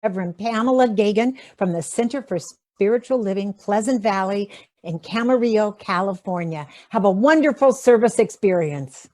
Reverend Pamella Geagan from the Center for Spiritual Living, Pleasant Valley in Camarillo, California. Have a wonderful service experience.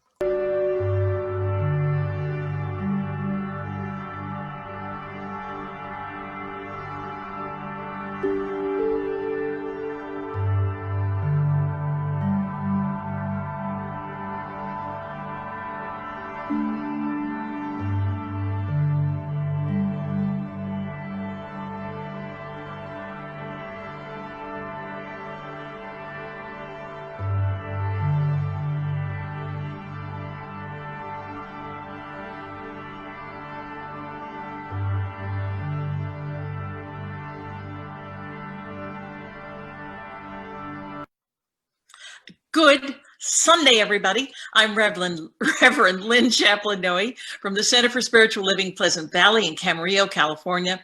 Good Sunday, everybody. I'm Reverend Lynn Chaplin-Noe from the Center for Spiritual Living, Pleasant Valley in Camarillo, California.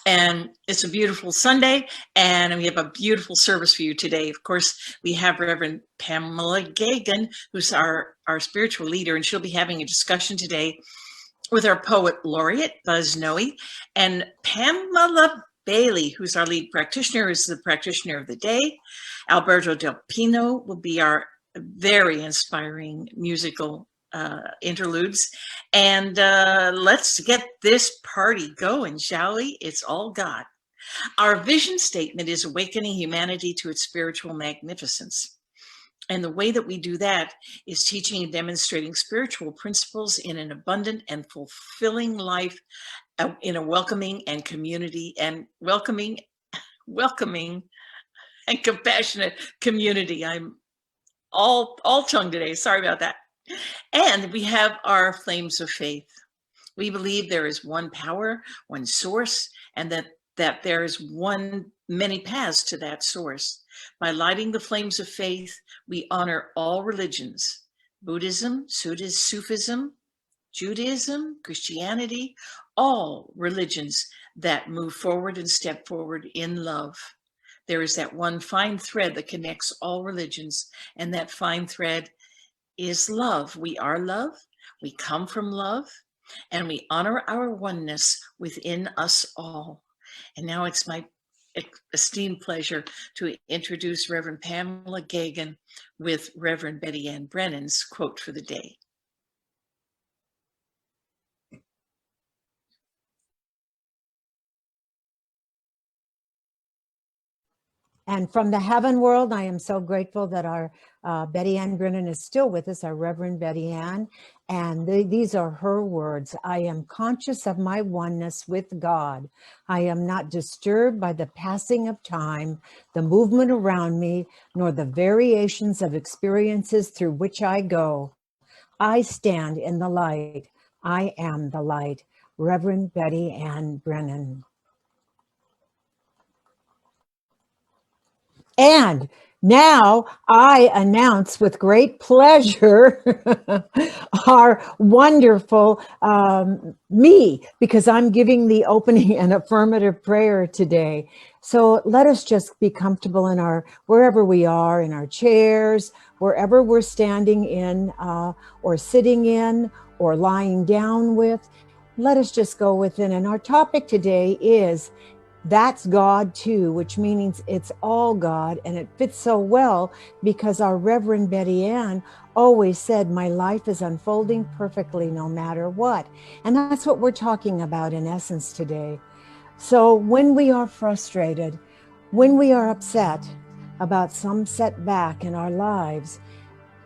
And it's a beautiful Sunday, and we have a beautiful service for you today. Of course, we have Reverend Pamella Geagan, who's our spiritual leader, and she'll be having a discussion today with our poet laureate, Buzz Noe, and Pamela Bailey, who's our lead practitioner, is the practitioner of the day. Alberto Del Pino will be our very inspiring musical interludes. And let's get this party going, shall we? It's all God. Our vision statement is awakening humanity to its spiritual magnificence. And the way that we do that is teaching and demonstrating spiritual principles in an abundant and fulfilling life in a welcoming and community and welcoming and compassionate community. I'm all tongue today. Sorry about that. And we have our flames of faith. We believe there is one power, one source, and that there is many paths to that source. By lighting the flames of faith, we honor all religions: Buddhism, Sufism, Judaism, Christianity, all religions that move forward and step forward in love. There is that one fine thread that connects all religions, and that fine thread is love. We are love, we come from love, and we honor our oneness within us all. And now it's my esteemed pleasure to introduce Reverend Pamella Geagan with Reverend Betty Ann Brennan's quote for the day. And from the heaven world, I am so grateful that our Betty Ann Brennan is still with us, our Reverend Betty Ann. And these are her words. I am conscious of my oneness with God. I am not disturbed by the passing of time, the movement around me, nor the variations of experiences through which I go. I stand in the light. I am the light. Reverend Betty Ann Brennan. And now I announce with great pleasure our wonderful me, because I'm giving the opening and affirmative prayer today. So let us just be comfortable in wherever we are, in our chairs, wherever we're standing in or sitting in or lying down with. Let us just go within. And our topic today is that's God too, which means it's all God. And it fits so well because our Reverend Betty Ann always said, my life is unfolding perfectly no matter what. And that's what we're talking about in essence today. So when we are frustrated, when we are upset about some setback in our lives,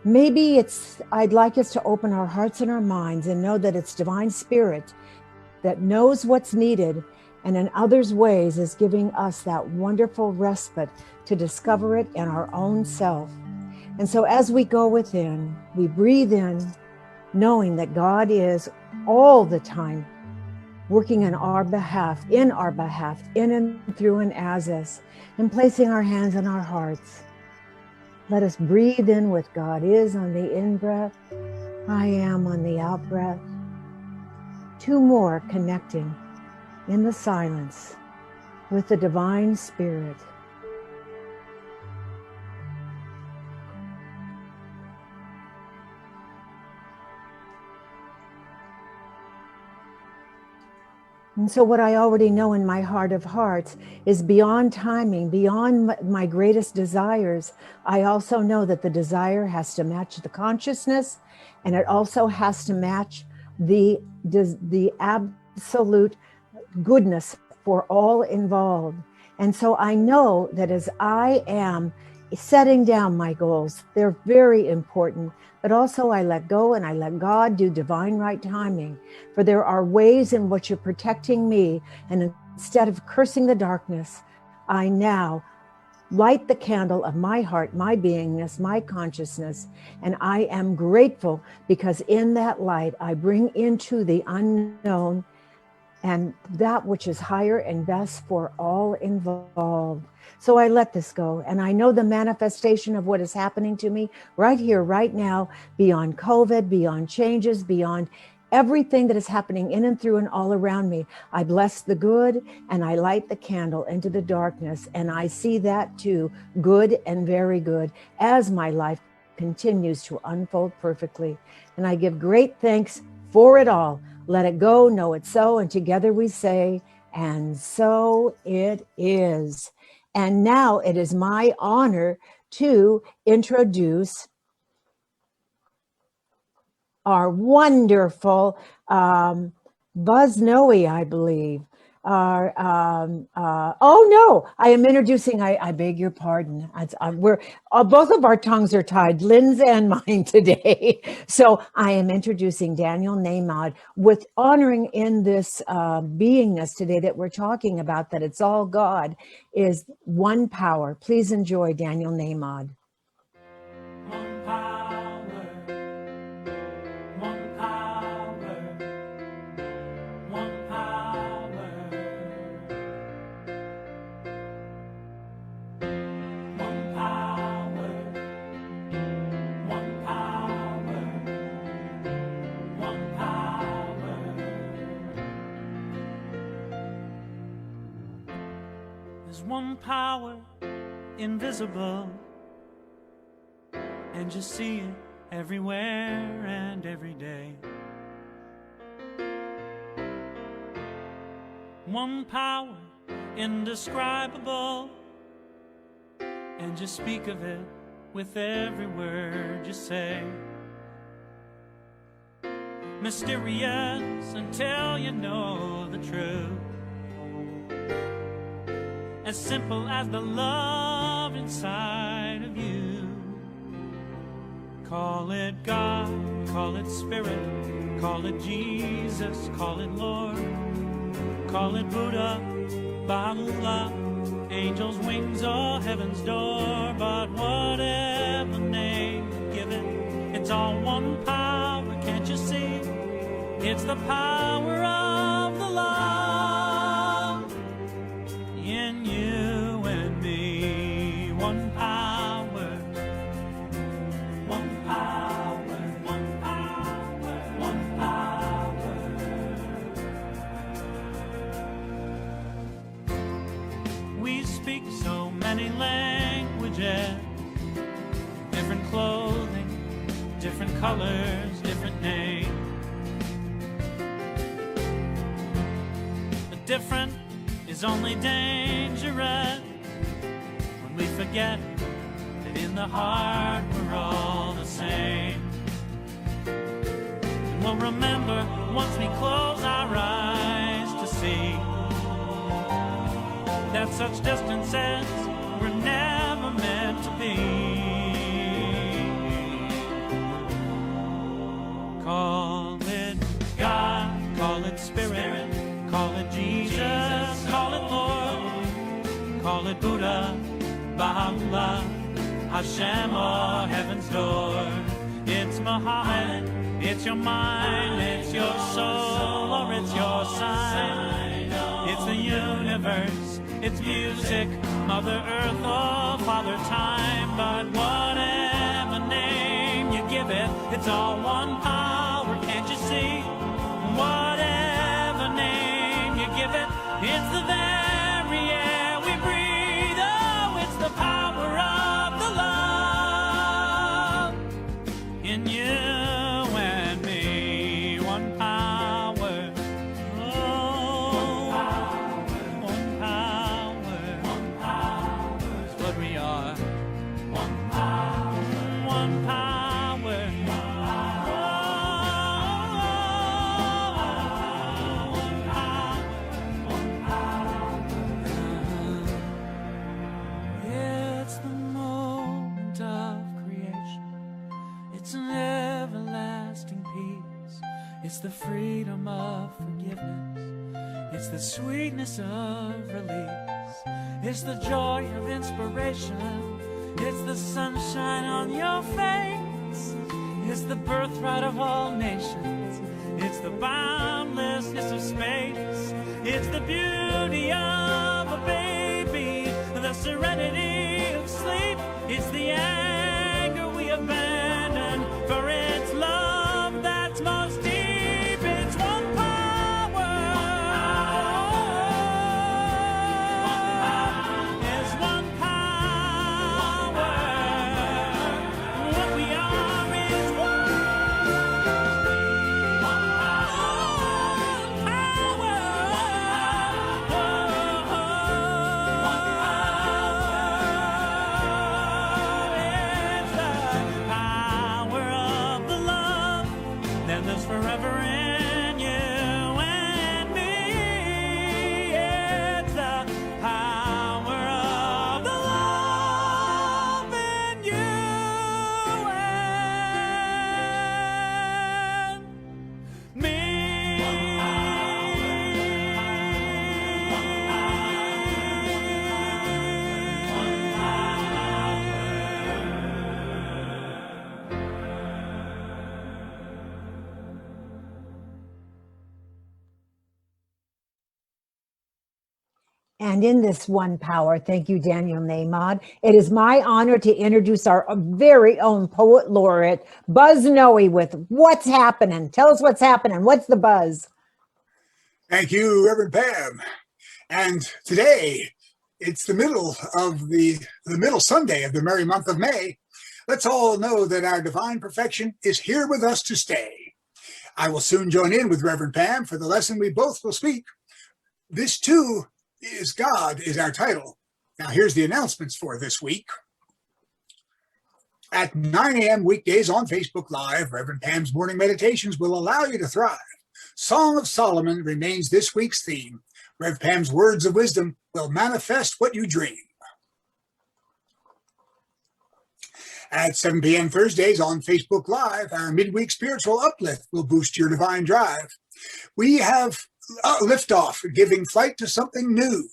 maybe I'd like us to open our hearts and our minds and know that it's divine spirit that knows what's needed, and in others' ways is giving us that wonderful respite to discover it in our own self. And so as we go within, we breathe in, knowing that God is all the time working on our behalf, in and through and as us, and placing our hands on our hearts. Let us breathe in with God is on the in-breath, I am on the out-breath. Two more connecting in the silence with the divine spirit. And so what I already know in my heart of hearts is beyond timing, beyond my greatest desires. I also know that the desire has to match the consciousness, and it also has to match the absolute goodness for all involved. And so I know that as I am setting down my goals, they're very important, but also I let go and I let God do divine right timing. For there are ways in which you're protecting me, and instead of cursing the darkness, I now light the candle of my heart, my beingness, my consciousness, and I am grateful because in that light I bring into the unknown and that which is higher and best for all involved. So I let this go, and I know the manifestation of what is happening to me right here, right now, beyond COVID, beyond changes, beyond everything that is happening in and through and all around me. I bless the good and I light the candle into the darkness, and I see that too, good and very good, as my life continues to unfold perfectly. And I give great thanks for it all. Let it go, know it's so, and together we say, and so it is. And now it is my honor to introduce our wonderful Buzz Noe, I believe. Oh no, I am introducing, I beg your pardon. We're both of our tongues are tied, Lynn's and mine today. So I am introducing Daniel Nahmod with honoring in this beingness today that we're talking about, that it's all God, is one power. Please enjoy Daniel Nahmod. One power, invisible, and you see it everywhere and every day. One power, indescribable, and you speak of it with every word you say. Mysterious until you know the truth. As simple as the love inside of you. Call it God, call it Spirit, call it Jesus, call it Lord, call it Buddha, Baha'u'llah, angels' wings or heaven's door. But whatever name you give it, it's all one power, can't you see? It's the power of the love in you and me. One power, one power, one power, one power. We speak so many languages, different clothing, different colors, different names. The different is only dangerous when we forget that in the heart we're all the same. And we'll remember once we close our eyes to see that such distances were never meant to be. Call it God, call it Spirit, call it Jesus, call it Lord, call it Buddha, Baha'u'llah, Hashem or heaven's door. It's Muhammad, it's your mind, it's your soul, or it's your sign. It's the universe, it's music, Mother Earth or Father Time. But whatever name you give it, it's all one power, can't you see? Whatever name you give it, it's the very air we breathe. Oh, it's the power of the love in you and me. One power, oh, It's the freedom of forgiveness. It's the sweetness of release. It's the joy of inspiration. It's the sunshine on your face. It's the birthright of all nations. It's the boundlessness of space. It's the beauty of a baby, the serenity of sleep. It's the anger we abandon, for it's love that's most deep. It's one power. It's one power. What we are is one forever in you and me. It's the power of the love in you and me. And in this one power, thank you, Daniel Nahmod, it is my honor to introduce our very own poet laureate, Buzz Noe, with What's Happening. Tell us what's happening. What's the buzz? Thank you, Reverend Pam. And today, it's the middle Sunday of the merry month of May. Let's all know that our divine perfection is here with us to stay. I will soon join in with Reverend Pam for the lesson we both will speak. This too is God is our title. Now here's the announcements for this week. At 9 a.m. weekdays on Facebook Live, Reverend Pam's Morning Meditations will allow you to thrive. Song of Solomon remains this week's theme. Rev Pam's words of wisdom will manifest what you dream. At 7 p.m. Thursdays on Facebook Live, our midweek spiritual uplift will boost your divine drive. We have liftoff, giving flight to something new.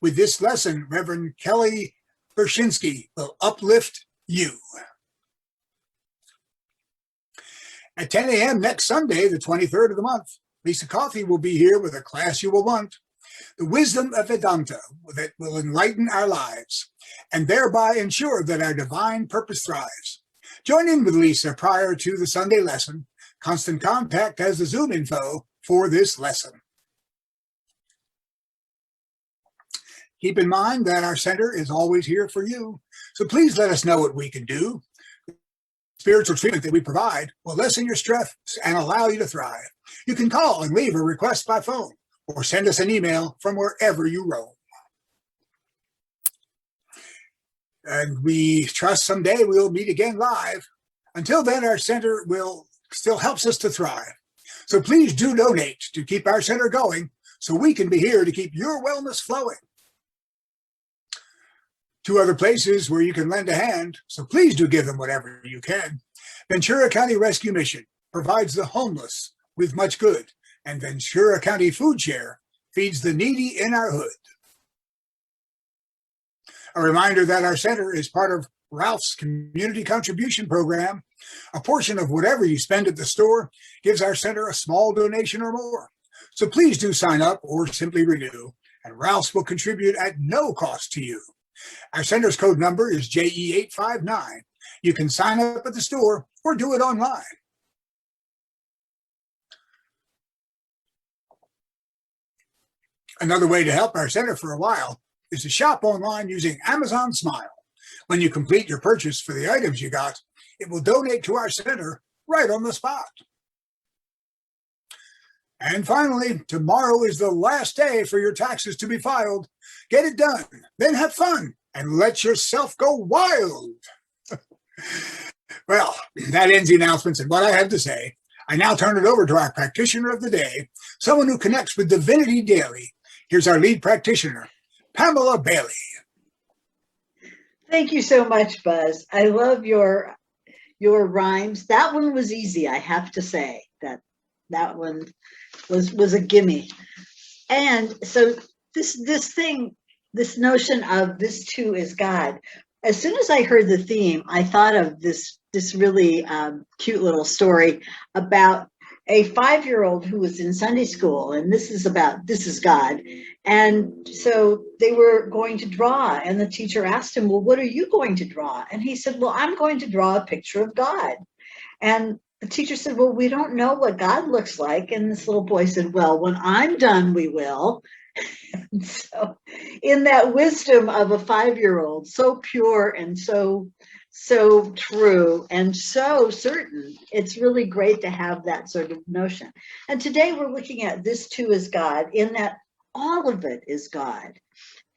With this lesson, Reverend Kelly Bershinsky will uplift you. At 10 a.m. next Sunday, the 23rd of the month, Lisa Coffey will be here with a class you will want. The wisdom of Vedanta that will enlighten our lives and thereby ensure that our divine purpose thrives. Join in with Lisa prior to the Sunday lesson. Constant Contact has the Zoom info for this lesson. Keep in mind that our center is always here for you, so please let us know what we can do. Spiritual treatment that we provide will lessen your stress and allow you to thrive. You can call and leave a request by phone or send us an email from wherever you roam. And we trust someday we'll meet again live. Until then, our center will still helps us to thrive. So please do donate to keep our center going so we can be here to keep your wellness flowing. Two other places where you can lend a hand, so please do give them whatever you can. Ventura County Rescue Mission provides the homeless with much good, and Ventura County Food Share feeds the needy in our hood. A reminder that our center is part of Ralph's Community Contribution Program. A portion of whatever you spend at the store gives our center a small donation or more. So please do sign up or simply renew, and Ralph's will contribute at no cost to you. Our center's code number is JE859. You can sign up at the store or do it online. Another way to help our center for a while is to shop online using Amazon Smile. When you complete your purchase for the items you got, it will donate to our center right on the spot. And finally, tomorrow is the last day for your taxes to be filed. Get it done, then have fun, and let yourself go wild. Well, that ends the announcements and what I have to say. I now turn it over to our practitioner of the day, someone who connects with divinity daily. Here's our lead practitioner, Pamella Bailey. Thank you so much, Buzz. I love your rhymes. That one was easy, I have to say. That one was a gimme. And so this notion of this too is God. As soon as I heard the theme, I thought of this really cute little story about a 5-year-old who was in Sunday school, and this is God. And so they were going to draw, and the teacher asked him, well, what are you going to draw? And he said, well, I'm going to draw a picture of God. And the teacher said, well, we don't know what God looks like. And this little boy said, well, when I'm done, we will. And so in that wisdom of a 5-year-old, so pure and so true and so certain, it's really great to have that sort of notion. And today we're looking at this too is God, in that all of it is God.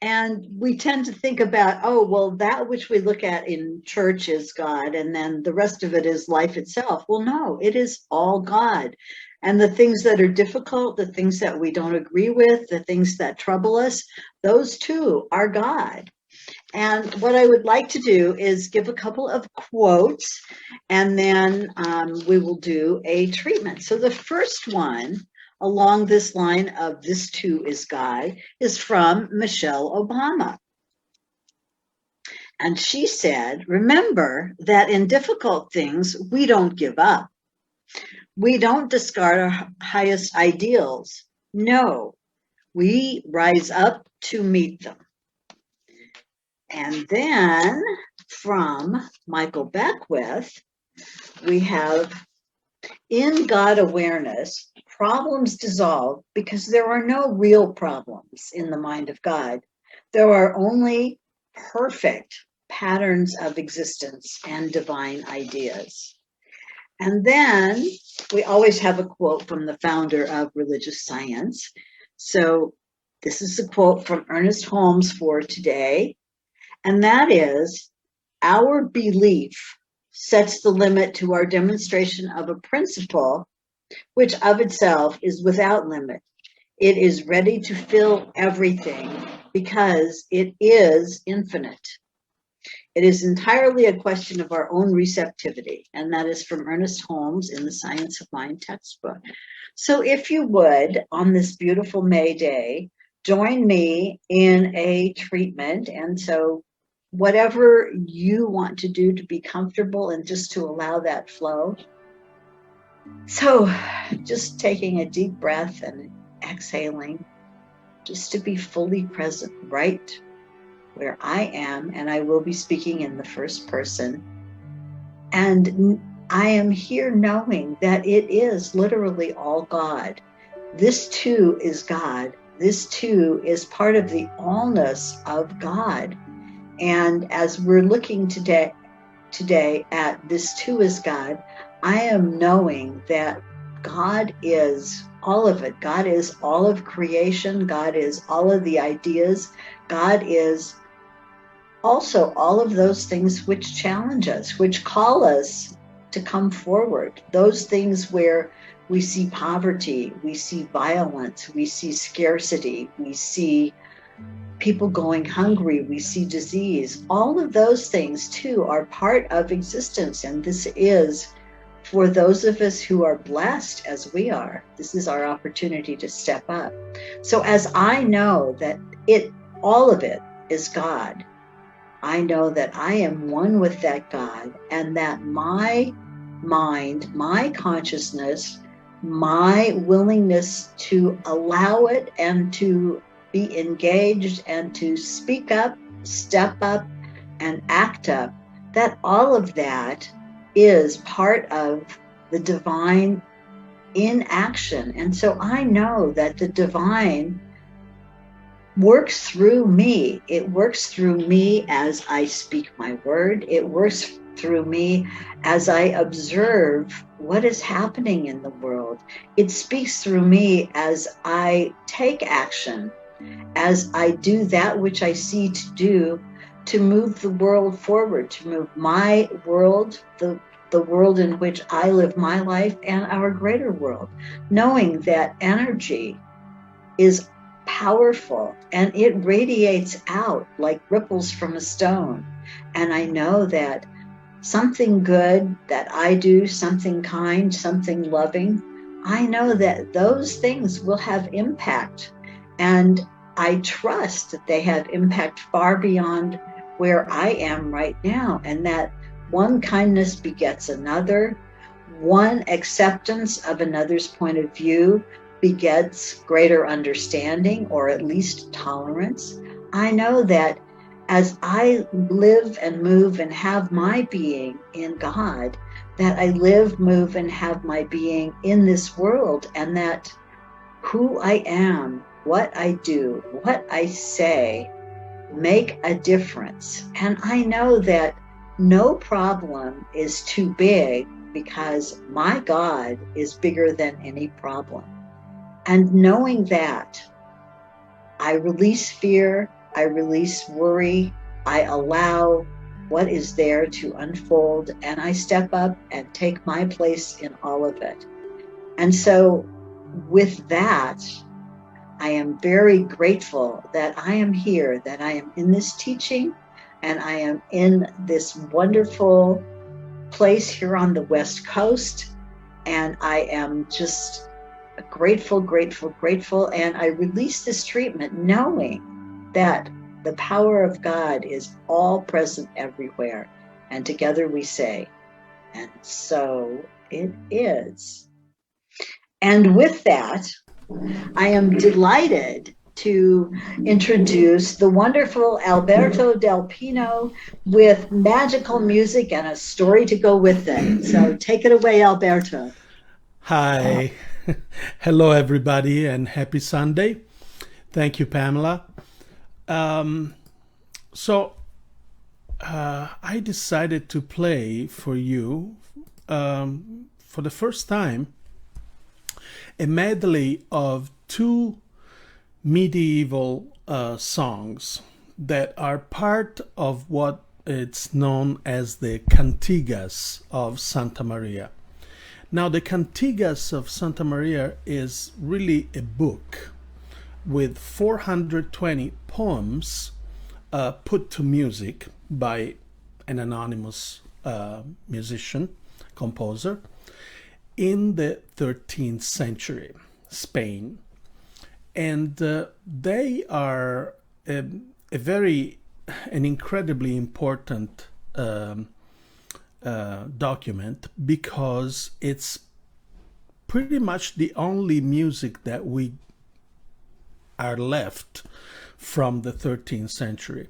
And we tend to think about, oh, well, that which we look at in church is God, and then the rest of it is life itself. Well, no, it is all God. And the things that are difficult, the things that we don't agree with, the things that trouble us, those too are God. And what I would like to do is give a couple of quotes, and then we will do a treatment. So the first one along this line of this too is God is from Michelle Obama. And she said, remember that in difficult things, we don't give up. We don't discard our highest ideals. No, we rise up to meet them. And then from Michael Beckwith, we have, in God awareness, problems dissolve because there are no real problems in the mind of God. There are only perfect patterns of existence and divine ideas. And then we always have a quote from the founder of religious science. So this is a quote from Ernest Holmes for today. And that is, our belief sets the limit to our demonstration of a principle which of itself is without limit. It is ready to fill everything because it is infinite. It is entirely a question of our own receptivity, and that is from Ernest Holmes in the Science of Mind textbook. So if you would, on this beautiful May Day, join me in a treatment. And so whatever you want to do to be comfortable and just to allow that flow. So just taking a deep breath and exhaling, just to be fully present right where I am, and I will be speaking in the first person. And I am here knowing that it is literally all God. This too is God. This too is part of the allness of God. And as we're looking today at this too is God, I am knowing that God is all of it. God is all of creation. God is all of the ideas. God is also all of those things which challenge us, which call us to come forward. Those things where we see poverty, we see violence, we see scarcity, we see people going hungry, we see disease. All of those things too are part of existence. And this is, for those of us who are blessed as we are, this is our opportunity to step up. So as I know that all of it is God, I know that I am one with that God, and that my mind, my consciousness, my willingness to allow it and to be engaged and to speak up, step up, and act up, that all of that is part of the divine in action. And so I know that the divine works through me. It works through me as I speak my word. It works through me as I observe what is happening in the world. It speaks through me as I take action, as I do that which I see to do to move the world forward, to move my world, the world in which I live my life, and our greater world, knowing that energy is powerful and it radiates out like ripples from a stone. And I know that something good that I do, something kind, something loving, I know that those things will have impact, and I trust that they have impact far beyond where I am right now, and that one kindness begets another, one acceptance of another's point of view begets greater understanding, or at least tolerance. I know that as I live and move and have my being in God, that I live, move, and have my being in this world, and that who I am, what I do, what I say make a difference. And I know that no problem is too big because my God is bigger than any problem. And knowing that, I release fear, I release worry, I allow what is there to unfold, and I step up and take my place in all of it. And so with that, I am very grateful that I am here, that I am in this teaching, and I am in this wonderful place here on the West Coast. And I am just grateful, grateful, grateful. And I release this treatment knowing that the power of God is all present everywhere. And together we say, and so it is. And with that, I am delighted to introduce the wonderful Alberto Del Pino with magical music and a story to go with it. So take it away, Alberto. Hi. Hello, everybody, and happy Sunday. Thank you, Pamela. I decided to play for you, for the first time, a medley of two medieval songs that are part of what it's known as the Cantigas of Santa Maria. Now, the Cantigas of Santa Maria is really a book with 420 poems put to music by an anonymous musician, composer, in the 13th century Spain. And they are an incredibly important document because it's pretty much the only music that we are left from the 13th century.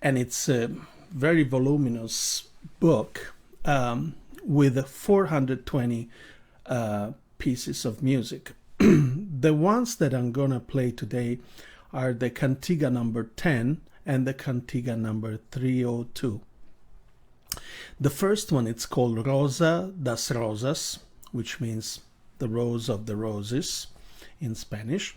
And it's a very voluminous book with 420 pieces of music. The ones that I'm gonna play today are the Cantiga number 10 and the Cantiga number 302. The first one, it's called Rosa das Rosas, which means the rose of the roses in Spanish.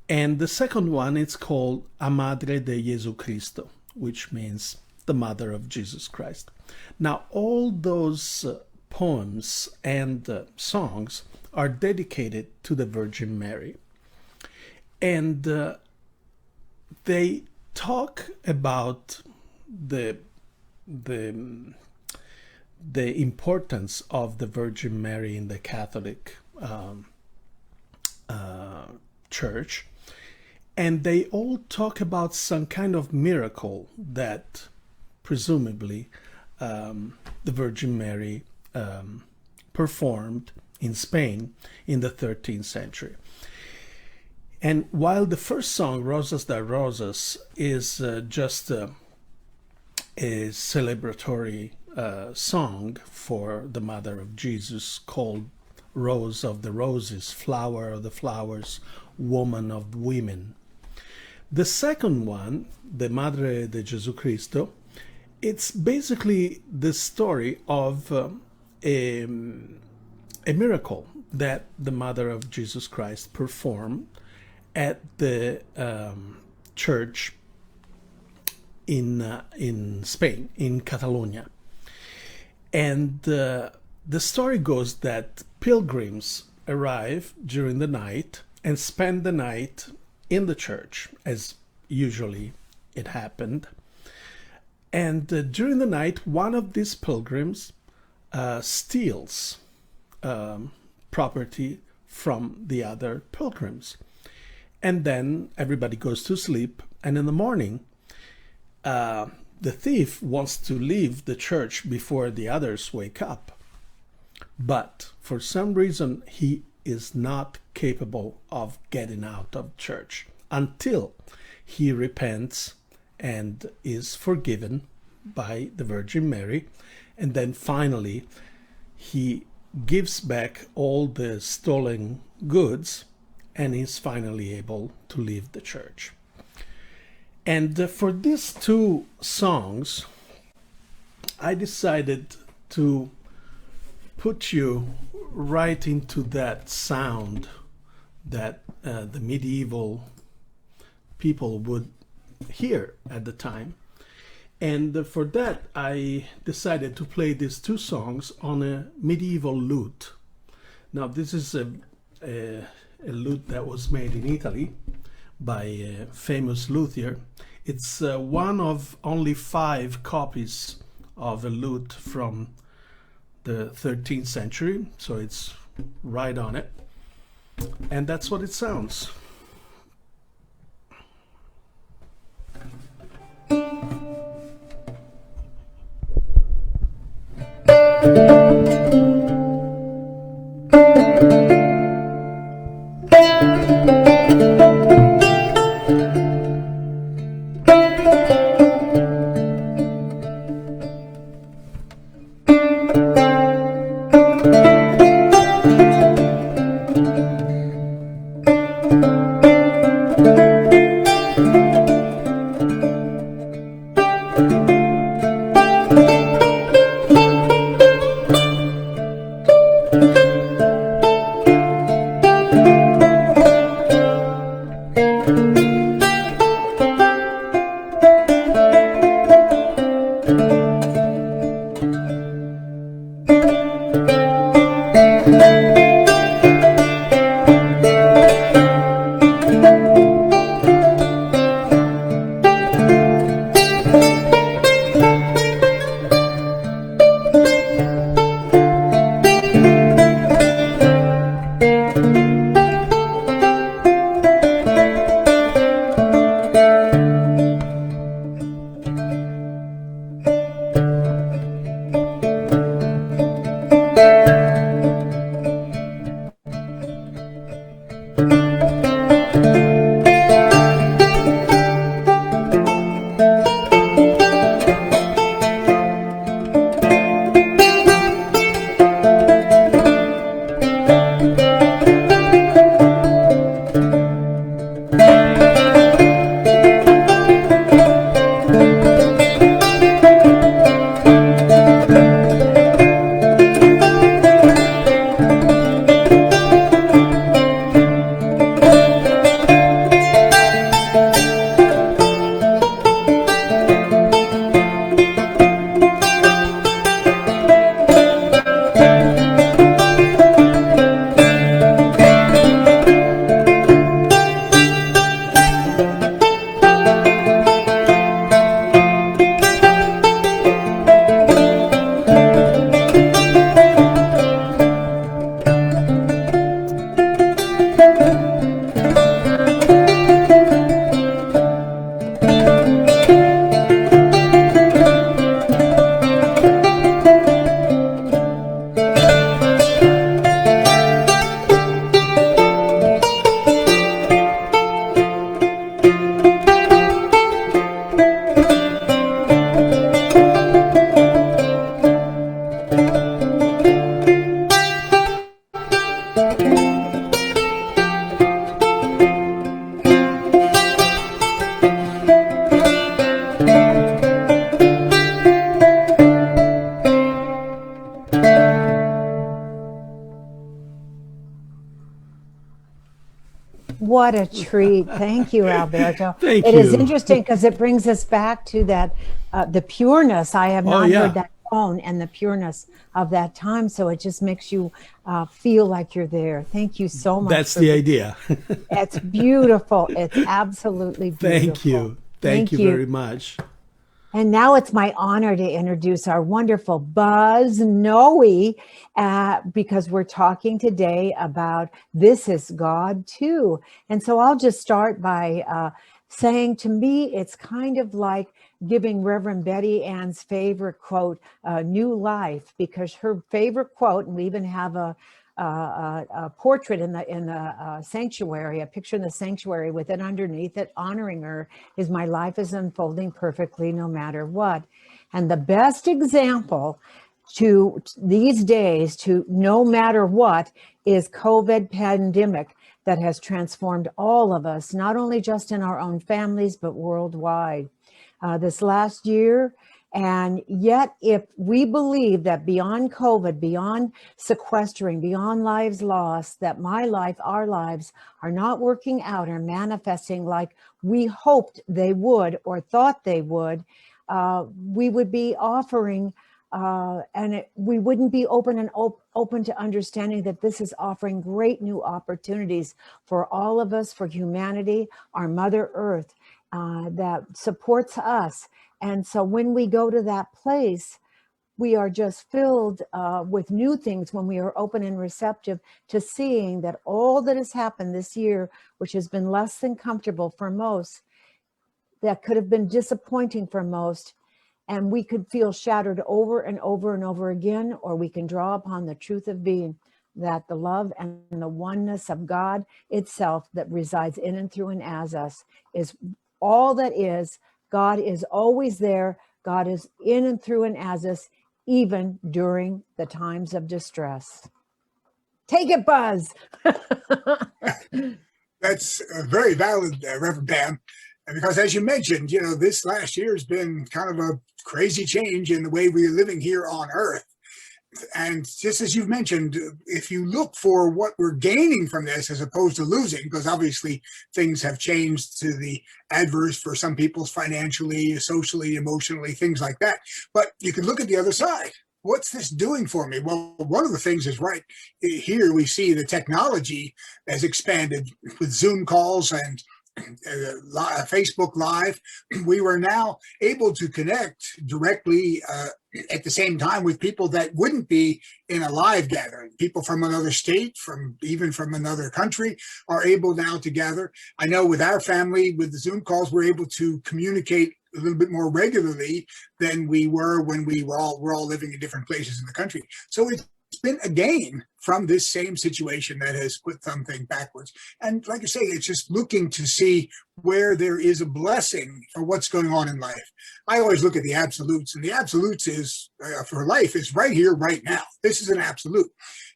And the second one, it's called A Madre de Jesucristo, which means the Mother of Jesus Christ. Now, all those poems and songs are dedicated to the Virgin Mary. And they talk about the importance of the Virgin Mary in the Catholic Church. And they all talk about some kind of miracle that presumably the Virgin Mary performed in Spain in the 13th century. And while the first song, Rosas da Rosas, is just a celebratory song for the Mother of Jesus, called Rose of the Roses, Flower of the Flowers, Woman of Women. The second one, the Madre de Jesucristo, it's basically the story of a miracle that the Mother of Jesus Christ performed at the church in Spain, in Catalonia. And the story goes that pilgrims arrive during the night and spend the night in the church, as usually it happened. And during the night, one of these pilgrims steals property from the other pilgrims. And then everybody goes to sleep, and in the morning, the thief wants to leave the church before the others wake up. But for some reason, he is not capable of getting out of church until he repents and is forgiven by the Virgin Mary. And then finally, he gives back all the stolen goods and is finally able to leave the church. And for these two songs, I decided to put you right into that sound that the medieval people would hear at the time. And for that, I decided to play these two songs on a medieval lute. Now, this is a lute that was made in Italy by a famous luthier. It's one of only 5 copies of a lute from the 13th century, so it's right on it. And that's what it sounds. What a treat. Thank you, Alberto. Thank It is you. interesting because it brings us back to that, the pureness. I have not yeah. heard that tone and the pureness of that time. So it just makes you feel like you're there. Thank you so much. That's the idea. It's beautiful. It's absolutely beautiful. Thank you. Thank you very much. And now it's my honor to introduce our wonderful Buzz Noe, because we're talking today about this is God too. And so I'll just start by saying, to me, it's kind of like giving Reverend Betty Ann's favorite quote new life, because her favorite quote, and we even have a portrait in the sanctuary, a picture in the sanctuary with it underneath it, honoring her, is "My life is unfolding perfectly no matter what." And the best example to these days to no matter what is COVID pandemic that has transformed all of us, not only just in our own families, but worldwide. This last year, and yet, if we believe that beyond COVID, beyond sequestering, beyond lives lost, that my life, our lives are not working out or manifesting like we hoped they would or thought they would, we would be offering, we wouldn't be open to understanding that this is offering great new opportunities for all of us, for humanity, our Mother Earth, that supports us. And so when we go to that place, we are just filled with new things when we are open and receptive to seeing that all that has happened this year, which has been less than comfortable for most, that could have been disappointing for most, and we could feel shattered over and over and over again, or we can draw upon the truth of being, that the love and the oneness of God itself that resides in and through and as us is all that is. God is always there. God is in and through and as us, even during the times of distress. Take it, Buzz. That's very valid, Reverend Pam. And because, as you mentioned, this last year has been kind of a crazy change in the way we're living here on Earth. And just as you've mentioned, if you look for what we're gaining from this as opposed to losing, because obviously things have changed to the adverse for some people financially, socially, emotionally, things like that. But you can look at the other side. What's this doing for me? Well, one of the things is right here. We see the technology has expanded with Zoom calls and Facebook Live. We were now able to connect directly at the same time with people that wouldn't be in a live gathering. People from another state, even from another country, are able now to gather. I know with our family, with the Zoom calls, we're able to communicate a little bit more regularly than we were when we're all living in different places in the country. So it's been a gain from this same situation that has put something backwards. And like I say, it's just looking to see where there is a blessing for what's going on in life. I always look at the absolutes, and the absolutes is for life is right here, right now. This is an absolute.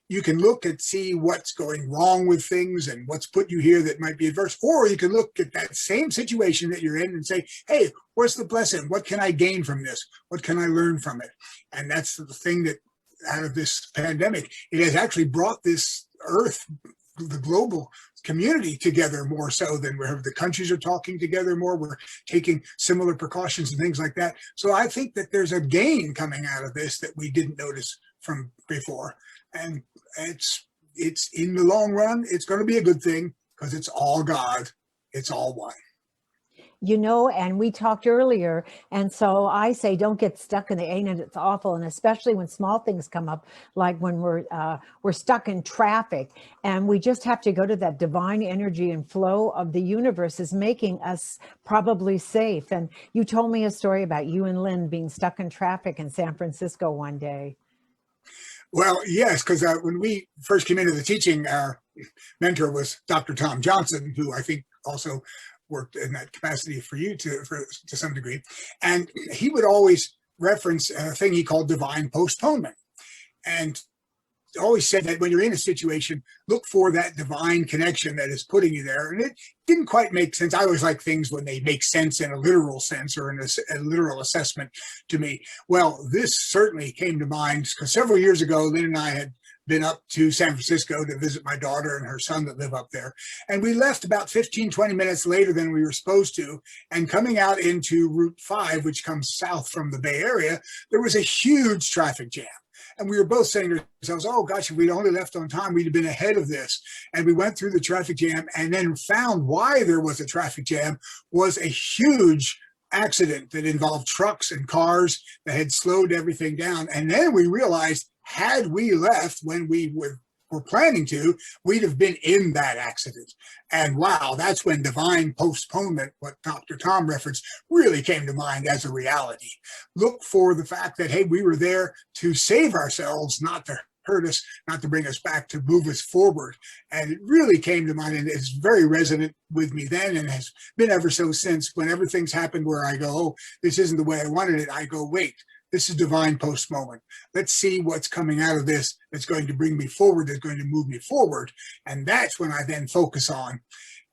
You can look and see what's going wrong with things and what's put you here that might be adverse, or you can look at that same situation that you're in and say, hey, where's the blessing? What can I gain from this? What can I learn from it? And that's the thing that out of this pandemic, it has actually brought this earth, the global community together more so than where the countries are talking together more. We're taking similar precautions and things like that. So I think that there's a gain coming out of this that we didn't notice from before. And it's in the long run, it's going to be a good thing because it's all God. It's all one. And we talked earlier, and so I say don't get stuck in the ain't it, it's awful, and especially when small things come up, like when we're stuck in traffic, and we just have to go to that divine energy and flow of the universe is making us probably safe. And you told me a story about you and Lynn being stuck in traffic in San Francisco one day. Well, yes, because when we first came into the teaching, our mentor was Dr. Tom Johnson, who I think also worked in that capacity for you to some degree. And he would always reference a thing he called divine postponement. And always said that when you're in a situation, look for that divine connection that is putting you there. And it didn't quite make sense. I always like things when they make sense in a literal sense or in a literal assessment to me. Well, this certainly came to mind because several years ago, Lynn and I had been up to San Francisco to visit my daughter and her son that live up there. And we left about 15, 20 minutes later than we were supposed to. And coming out into Route 5, which comes south from the Bay Area, there was a huge traffic jam. And we were both saying to ourselves, oh gosh, if we'd only left on time, we'd have been ahead of this. And we went through the traffic jam and then found why there was a traffic jam was a huge accident that involved trucks and cars that had slowed everything down. And then we realized, had we left when we were planning to, we'd have been in that accident. And wow, that's when divine postponement, what Dr. Tom referenced, really came to mind as a reality. Look for the fact that, hey, we were there to save ourselves, not to hurt us, not to bring us back, to move us forward. And it really came to mind, and it's very resonant with me then, and has been ever so since. Whenever things happen where I go, oh, this isn't the way I wanted it, I go, wait, this is divine postponement. Let's see what's coming out of this that's going to bring me forward, that's going to move me forward. And that's when I then focus on.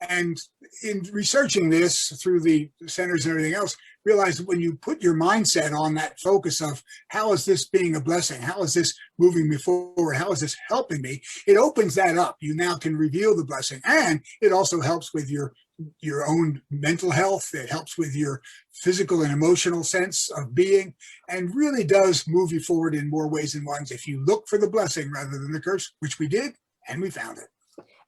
And in researching this through the centers and everything else, realize that when you put your mindset on that focus of how is this being a blessing? How is this moving me forward? How is this helping me? It opens that up. You now can reveal the blessing. And it also helps with your own mental health. It helps with your physical and emotional sense of being, and really does move you forward in more ways than one if you look for the blessing rather than the curse, which we did, and we found it.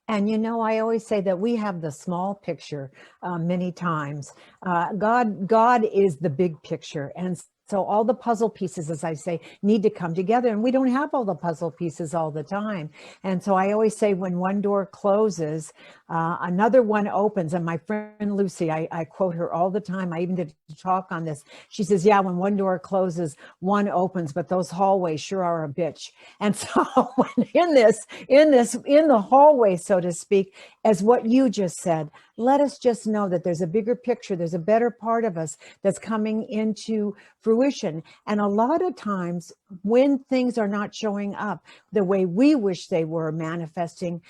And I always say that we have the small picture many times. God is the big picture. And so all the puzzle pieces, as I say, need to come together. And we don't have all the puzzle pieces all the time. And so I always say when one door closes, another one opens. And my friend Lucy, I quote her all the time. I even did a talk on this. She says, yeah, when one door closes, one opens, but those hallways sure are a bitch. And so when in the hallway, so to speak, as what you just said, let us just know that there's a bigger picture. There's a better part of us that's coming into fruition. And a lot of times when things are not showing up the way we wish they were manifesting,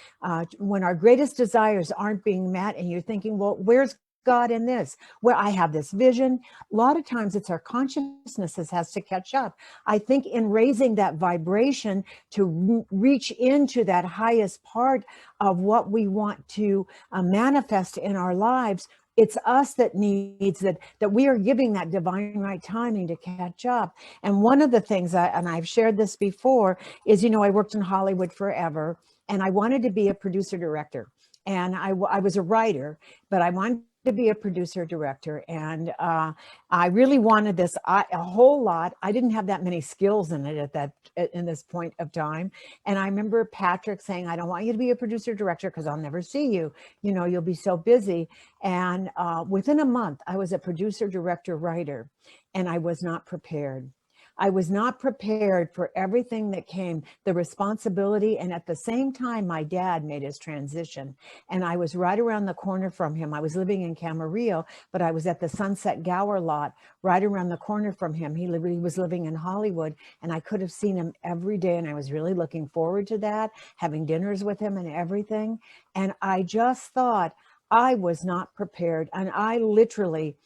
when our greatest desires aren't being met, and you're thinking, well, where's God in this? Where I have this vision. A lot of times it's our consciousness that has to catch up. I think in raising that vibration to reach into that highest part of what we want to manifest in our lives, it's us that needs that we are giving that divine right timing to catch up. And one of the things, and I've shared this before, is, I worked in Hollywood forever, and I wanted to be a producer director. And I was a writer, but I wanted to be a producer director, and I really wanted this a whole lot. I didn't have that many skills in it in this point of time. And I remember Patrick saying, I don't want you to be a producer director because I'll never see you. You'll be so busy. And within a month, I was a producer director writer, and I was not prepared. I was not prepared for everything that came, the responsibility. And at the same time, my dad made his transition, and I was right around the corner from him. I was living in Camarillo, but I was at the Sunset Gower lot right around the corner from him. He was living in Hollywood, and I could have seen him every day. And I was really looking forward to that, having dinners with him and everything. And I just thought I was not prepared. And I literally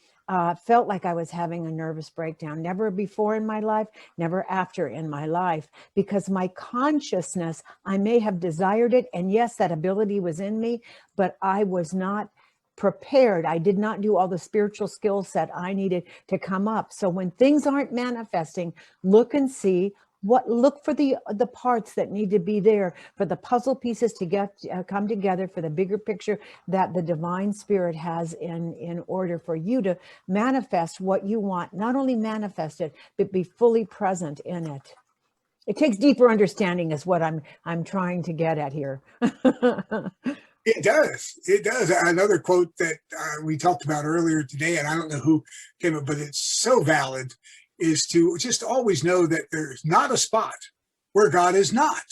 felt like I was having a nervous breakdown. Never before in my life, never after in my life, because my consciousness, I may have desired it. And yes, that ability was in me, but I was not prepared. I did not do all the spiritual skill set I needed to come up. So when things aren't manifesting, look and see look for the parts that need to be there for the puzzle pieces to come together for the bigger picture that the divine spirit has in order for you to manifest what you want. Not only manifest it, but be fully present in it. It takes deeper understanding is what I'm trying to get at here. It does. It does. Another quote that we talked about earlier today, and I don't know who came up, but it's so valid, is to just always know that there's not a spot where God is not.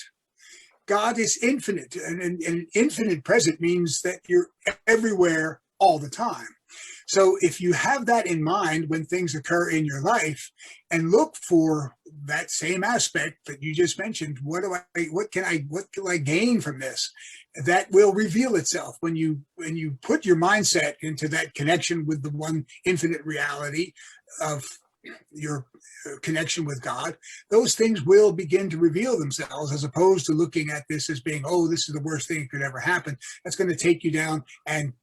God is infinite, and infinite present means that you're everywhere all the time. So if you have that in mind when things occur in your life, and look for that same aspect that you just mentioned, what can I gain from this? That will reveal itself when you put your mindset into that connection with the one infinite reality of your connection with God. Those things will begin to reveal themselves, as opposed to looking at this as being, oh, this is the worst thing that could ever happen. That's going to take you down and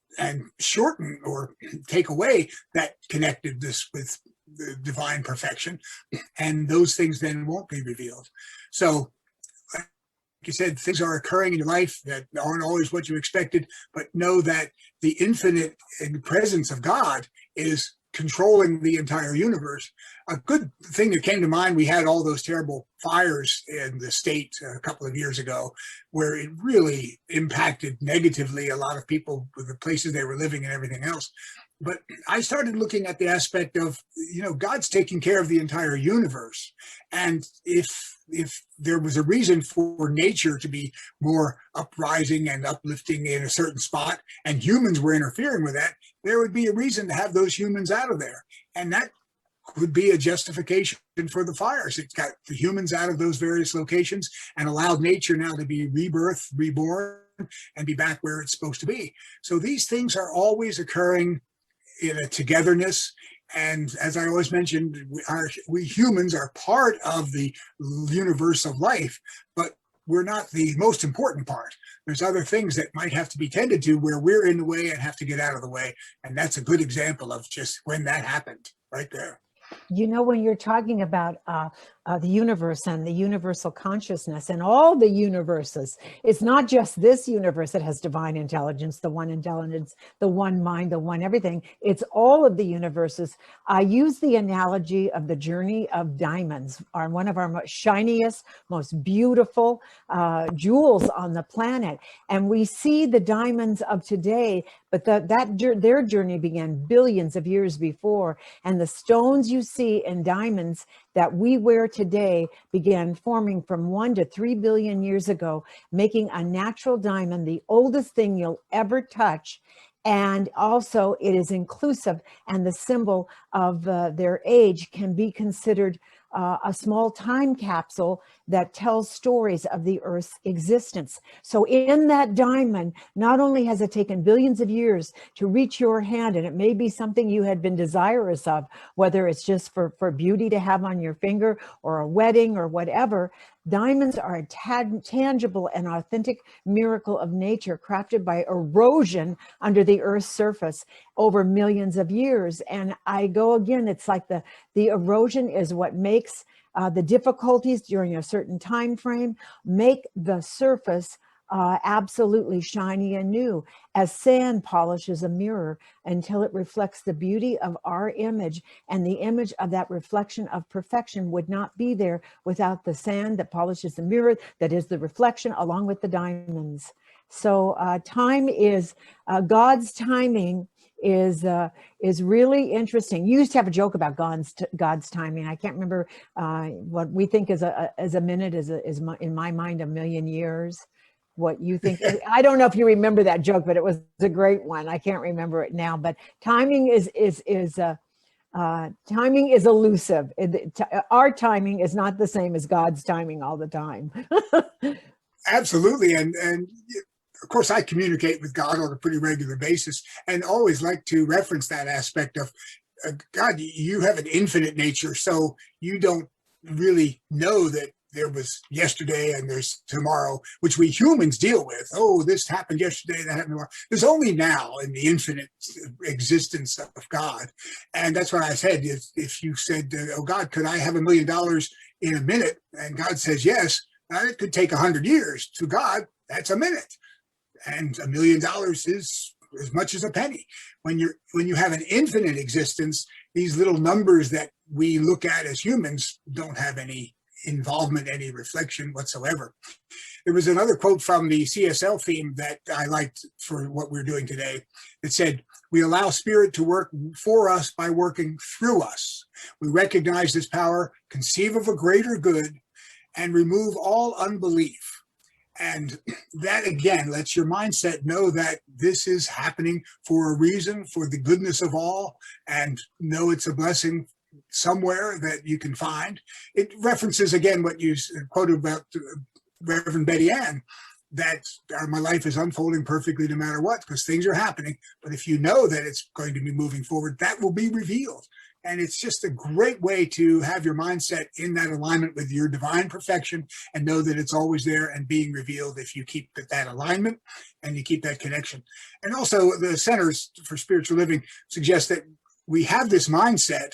shorten or take away that connectedness with the divine perfection, and those things then won't be revealed. So like you said, things are occurring in your life that aren't always what you expected, but know that the infinite presence of God is controlling the entire universe. A good thing that came to mind, we had all those terrible fires in the state a couple of years ago, where it really impacted negatively a lot of people with the places they were living and everything else. But I started looking at the aspect of, God's taking care of the entire universe. And if there was a reason for nature to be more uprising and uplifting in a certain spot, and humans were interfering with that, there would be a reason to have those humans out of there. And that could be a justification for the fires. It got the humans out of those various locations and allowed nature now to be reborn, and be back where it's supposed to be. So these things are always occurring in a togetherness. And as I always mentioned, we humans are part of the universe of life, but we're not the most important part. There's other things that might have to be tended to where we're in the way and have to get out of the way. And that's a good example of just when that happened right there. When you're talking about the universe and the universal consciousness and all the universes, it's not just this universe that has divine intelligence, the one intelligence, the one mind, the one everything. It's all of the universes. I use the analogy of the journey of diamonds, are one of our most shiniest, most beautiful jewels on the planet. And we see the diamonds of today, but their journey began billions of years before. And the stones you see in diamonds that we wear today began forming from 1 to 3 billion years ago, making a natural diamond the oldest thing you'll ever touch. And also it is inclusive, and the symbol of their age can be considered a small time capsule that tells stories of the Earth's existence. So in that diamond, not only has it taken billions of years to reach your hand, and it may be something you had been desirous of, whether it's just for beauty to have on your finger or a wedding or whatever, diamonds are a tangible and authentic miracle of nature crafted by erosion under the Earth's surface over millions of years. And I go again, it's like the erosion is what makes the difficulties during a certain time frame make the surface absolutely shiny and new, as sand polishes a mirror until it reflects the beauty of our image. And the image of that reflection of perfection would not be there without the sand that polishes the mirror, that is the reflection, along with the diamonds. So time is, God's timing is really interesting. You used to have a joke about God's timing. I can't remember what we think is a minute is in my mind 1,000,000 years. What you think? I don't know if you remember that joke, but it was a great one. I can't remember it now. But timing is elusive. Our timing is not the same as God's timing all the time. Absolutely, and of course, I communicate with God on a pretty regular basis, and always like to reference that aspect of God. You have an infinite nature, so you don't really know that there was yesterday and there's tomorrow, which we humans deal with. Oh, this happened yesterday, that happened tomorrow. There's only now in the infinite existence of God. And that's what I said. If you said, oh, God, could I have $1 million in a minute? And God says, yes, it could take 100 years. To God, that's a minute. And $1 million is as much as a penny. When you have an infinite existence, these little numbers that we look at as humans don't have any involvement, any reflection whatsoever. There was another quote from the CSL theme that I liked for what we're doing today. It said, "We allow spirit to work for us by working through us. We recognize this power, conceive of a greater good, and remove all unbelief." And that, again, lets your mindset know that this is happening for a reason, for the goodness of all, and know it's a blessing somewhere that you can find. It references, again, what you quoted about Reverend Betty Ann, that my life is unfolding perfectly no matter what, because things are happening. But if you know that it's going to be moving forward, that will be revealed. And it's just a great way to have your mindset in that alignment with your divine perfection and know that it's always there and being revealed if you keep that alignment and you keep that connection. And also the Centers for Spiritual Living suggest that we have this mindset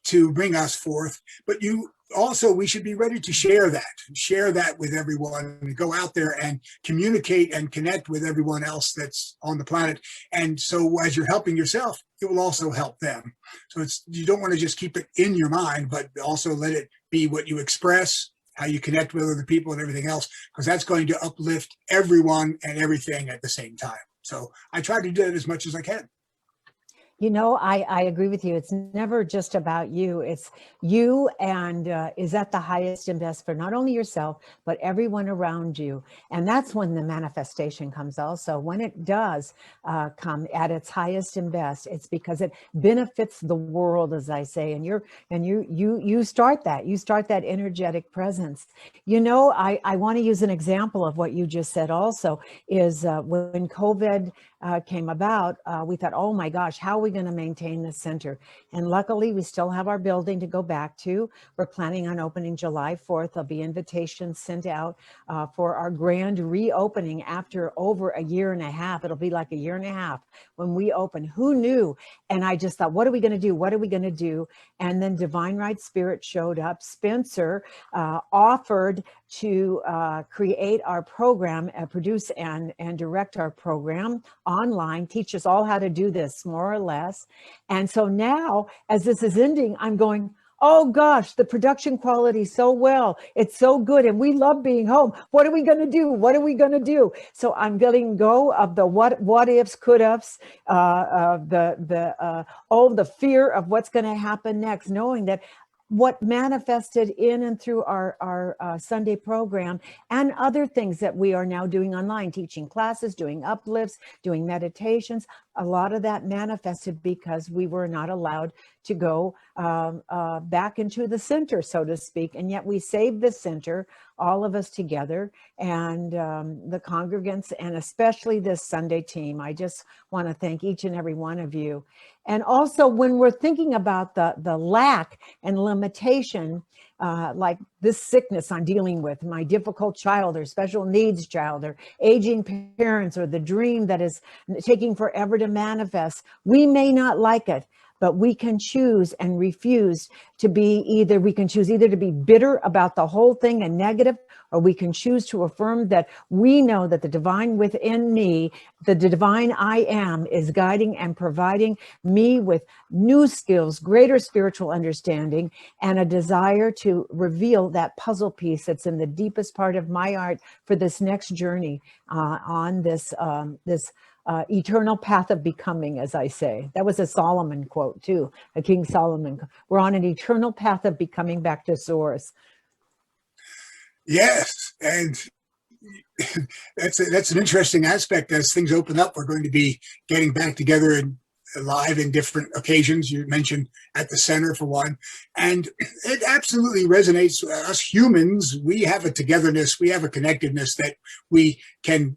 to bring us forth, but you also, we should be ready to share that with everyone, and go out there and communicate and connect with everyone else that's on the planet. And so as you're helping yourself, it will also help them. So you don't want to just keep it in your mind, but also let it be what you express, how you connect with other people and everything else, because that's going to uplift everyone and everything at the same time. So I try to do that as much as I can. You know, I agree with you. It's never just about you. It's you, and is at the highest and best for not only yourself, but everyone around you. And that's when the manifestation comes also. When it does come at its highest and best, it's because it benefits the world, as I say. And you start that. You start that energetic presence. You know, I want to use an example of what you just said also, is when COVID came about, we thought, oh my gosh, how are we going to maintain this center? And luckily, we still have our building to go back to. We're planning on opening July 4th. There'll be invitations sent out for our grand reopening after over a year and a half. It'll be like a year and a half when we open. Who knew? And I just thought, what are we going to do? What are we going to do? And then Divine Right Spirit showed up. Spencer offered to create our program, produce and direct our program online, teach us all how to do this, more or less. And so now, as this is ending, I'm going, oh gosh, the production quality so well. It's so good. And we love being home. What are we going to do? What are we going to do? So I'm letting go of the what ifs, could ifs, the fear of what's going to happen next, knowing that what manifested in and through our Sunday program and other things that we are now doing online, teaching classes, doing uplifts, doing meditations, a lot of that manifested because we were not allowed to go back into the center, so to speak. And yet we saved the center, all of us together, and the congregants, and especially this Sunday team. I just want to thank each and every one of you. And also, when we're thinking about the lack and limitation, like this sickness I'm dealing with, my difficult child or special needs child or aging parents, or the dream that is taking forever to manifest, we may not like it, but we can choose and refuse to be either, we can choose either to be bitter about the whole thing and negative, or we can choose to affirm that we know that the divine within me, the divine I am, is guiding and providing me with new skills, greater spiritual understanding, and a desire to reveal that puzzle piece that's in the deepest part of my heart for this next journey on this eternal path of becoming, as I say. That was a Solomon quote too, a King Solomon. We're on an eternal path of becoming back to source. Yes, and that's an interesting aspect. As things open up, we're going to be getting back together and live in different occasions. You mentioned at the center for one, and it absolutely resonates. Us humans, we have a togetherness, we have a connectedness that we can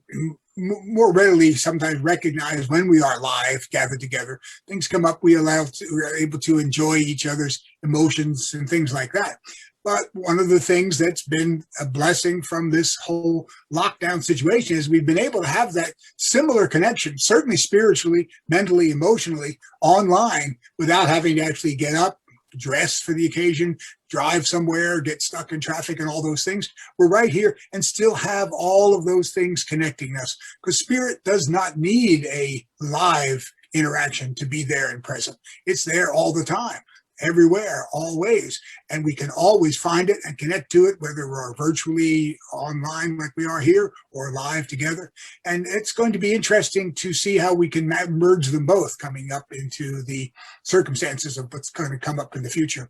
more readily sometimes recognize when we are live, gathered together. Things come up, we're able to enjoy each other's emotions and things like that. But one of the things that's been a blessing from this whole lockdown situation is we've been able to have that similar connection, certainly spiritually, mentally, emotionally, online, without having to actually get up, dress for the occasion, drive somewhere, get stuck in traffic and all those things. We're right here and still have all of those things connecting us, because spirit does not need a live interaction to be there and present. It's there all the time, everywhere, always. And we can always find it and connect to it, whether we're virtually online like we are here or live together. And it's going to be interesting to see how we can merge them both coming up into the circumstances of what's going to come up in the future.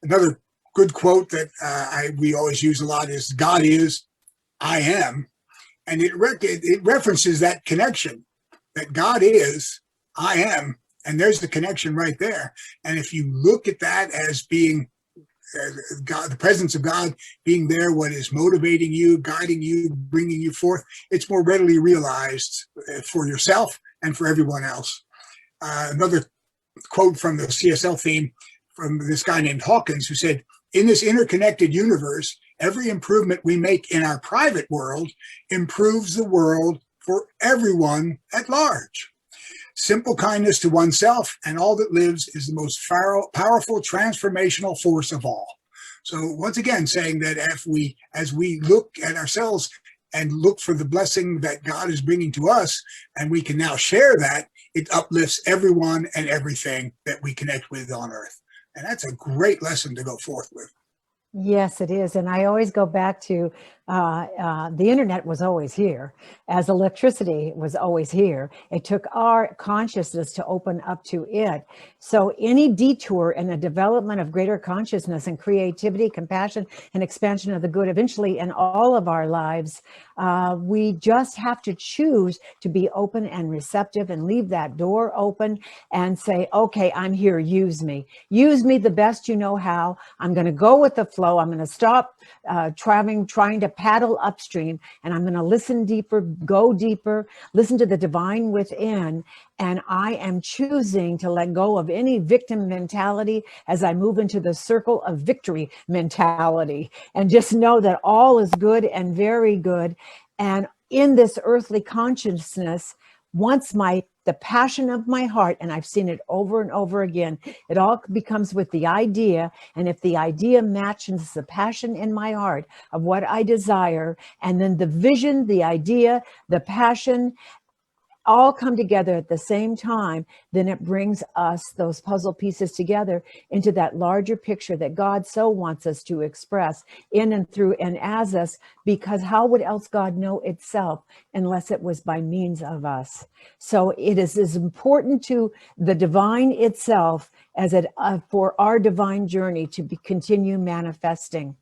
Another good quote that we always use a lot is, God is, I am. And it references that connection, that God is, I am. And there's the connection right there. And if you look at that as being God, the presence of God being there, what is motivating you, guiding you, bringing you forth, it's more readily realized for yourself and for everyone else. Another quote from the CSL theme from this guy named Hawkins, who said, in this interconnected universe, every improvement we make in our private world improves the world for everyone at large. Simple kindness to oneself and all that lives is the most powerful transformational force of all. So once again, saying that as we look at ourselves and look for the blessing that God is bringing to us, and we can now share that, it uplifts everyone and everything that we connect with on earth. And that's a great lesson to go forth with. Yes, it is. And I always go back to the internet was always here, as electricity was always here. It took our consciousness to open up to it. So any detour in the development of greater consciousness and creativity, compassion, and expansion of the good eventually in all of our lives, we just have to choose to be open and receptive and leave that door open and say, okay, I'm here, use me. Use me the best you know how. I'm going to go with the flow. I'm going to stop trying to paddle upstream, and I'm going to listen deeper, go deeper, listen to the divine within. And I am choosing to let go of any victim mentality as I move into the circle of victory mentality, and just know that all is good and very good. And in this earthly consciousness, once the passion of my heart, and I've seen it over and over again, it all becomes with the idea. And if the idea matches the passion in my heart of what I desire, and then the vision, the idea, the passion, all come together at the same time, then it brings us, those puzzle pieces, together into that larger picture that God so wants us to express in and through and as us, because how would else God know itself unless it was by means of us? So it is as important to the divine itself as it for our divine journey to continue manifesting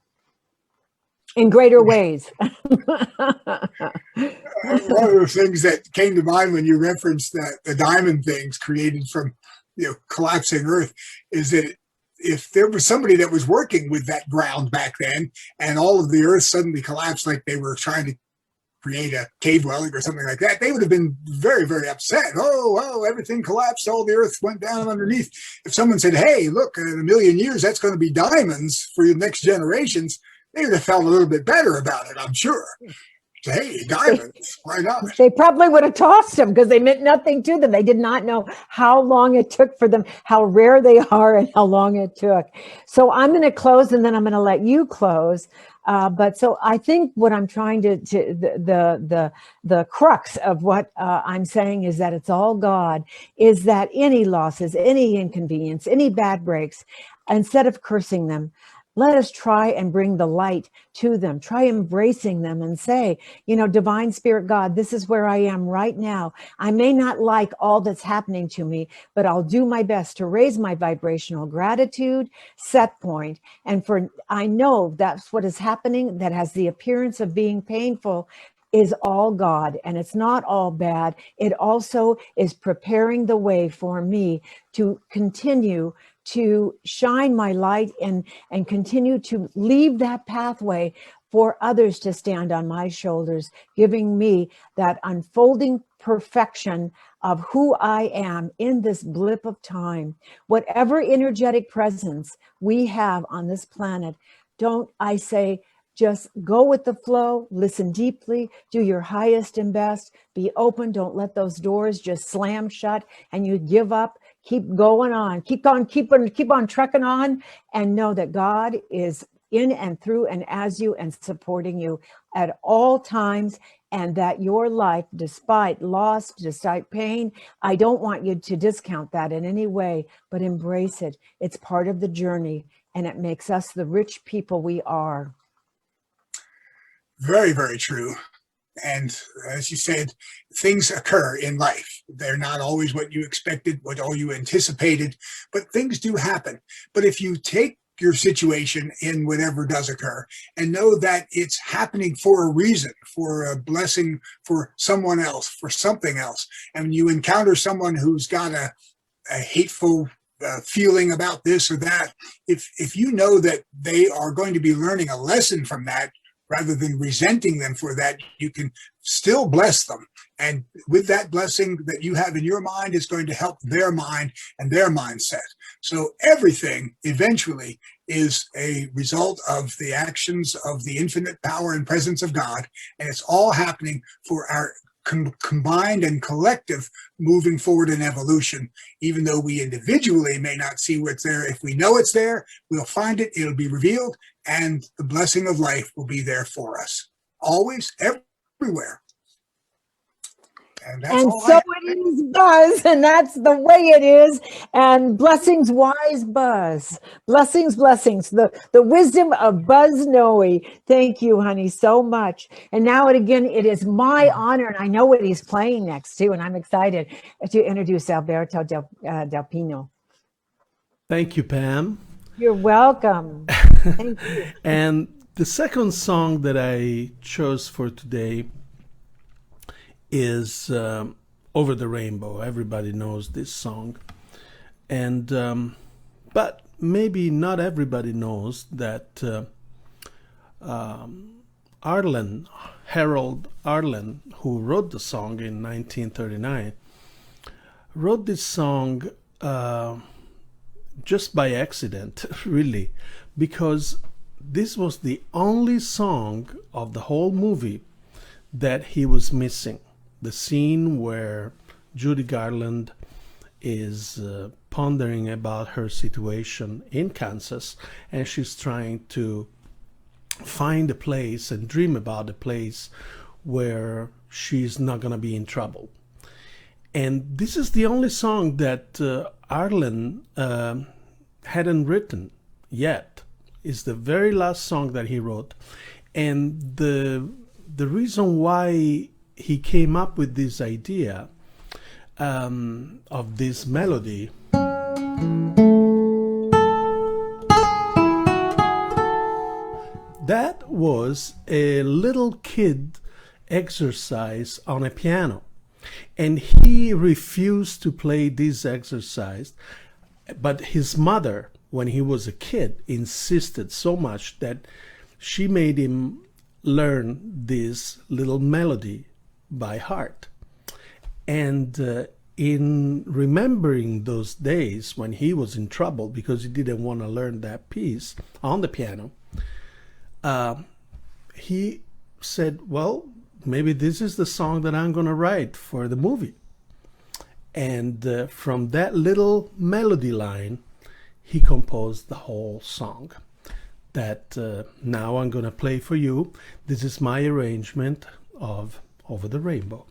in greater ways. One of the things that came to mind when you referenced the diamond things created from collapsing earth is that if there was somebody that was working with that ground back then, and all of the earth suddenly collapsed like they were trying to create a cave dwelling or something like that, they would have been very, very upset. Oh, everything collapsed, all the earth went down underneath. If someone said, hey, look, in a million years that's going to be diamonds for your next generations, they would have felt a little bit better about it, I'm sure. So, hey, diamonds, why not? They probably would have tossed them because they meant nothing to them. They did not know how long it took for them, how rare they are, and how long it took. So I'm going to close, and then I'm going to let you close. But so I think what I'm trying the crux of what I'm saying is that it's all God, is that any losses, any inconvenience, any bad breaks, instead of cursing them, let us try and bring the light to them. Try embracing them and say, divine spirit God, this is where I am right now. I may not like all that's happening to me, but I'll do my best to raise my vibrational gratitude set point. And I know that's what is happening that has the appearance of being painful is all God, and it's not all bad. It also is preparing the way for me to continue to shine my light and continue to leave that pathway for others to stand on my shoulders, giving me that unfolding perfection of who I am in this blip of time. Whatever energetic presence we have on this planet, just go with the flow, listen deeply, do your highest and best, be open, don't let those doors just slam shut and you give up. Keep going on, keep on trucking on, and know that God is in and through and as you and supporting you at all times, and that your life, despite loss, despite pain, I don't want you to discount that in any way, but embrace it. It's part of the journey, and it makes us the rich people we are. Very, very true. And as you said, things occur in life. They're not always what you expected, what all you anticipated, but things do happen. But if you take your situation in whatever does occur and know that it's happening for a reason, for a blessing, for someone else, for something else, and you encounter someone who's got a hateful feeling about this or that, if you know that they are going to be learning a lesson from that, rather than resenting them for that, you can still bless them. And with that blessing that you have in your mind is going to help their mind and their mindset. So everything eventually is a result of the actions of the infinite power and presence of God. And it's all happening for our combined and collective moving forward in evolution. Even though we individually may not see what's there, if we know it's there, we'll find it, it'll be revealed, and the blessing of life will be there for us. Always, everywhere. And so it is, Buzz, and that's the way it is. And blessings, wise Buzz. Blessings, blessings. The wisdom of Buzz Noe. Thank you, honey, so much. And now again, it is my honor, and I know what he's playing next too, and I'm excited to introduce Alberto Del Pino. Thank you, Pam. You're welcome. Thank you. And the second song that I chose for today is Over the Rainbow. Everybody knows this song. And but maybe not everybody knows that Harold Arlen, who wrote the song in 1939, wrote this song just by accident, really, because this was the only song of the whole movie that he was missing. The scene where Judy Garland is pondering about her situation in Kansas, and she's trying to find a place and dream about a place where she's not going to be in trouble. And this is the only song that Arlen hadn't written yet. It's the very last song that he wrote. And the reason why he came up with this idea of this melody that was a little kid exercise on a piano, and he refused to play this exercise, but his mother, when he was a kid, insisted so much that she made him learn this little melody by heart. And in remembering those days when he was in trouble because he didn't want to learn that piece on the piano, he said, well, maybe this is the song that I'm going to write for the movie. And from that little melody line, he composed the whole song that now I'm going to play for you. This is my arrangement of Over the Rainbow.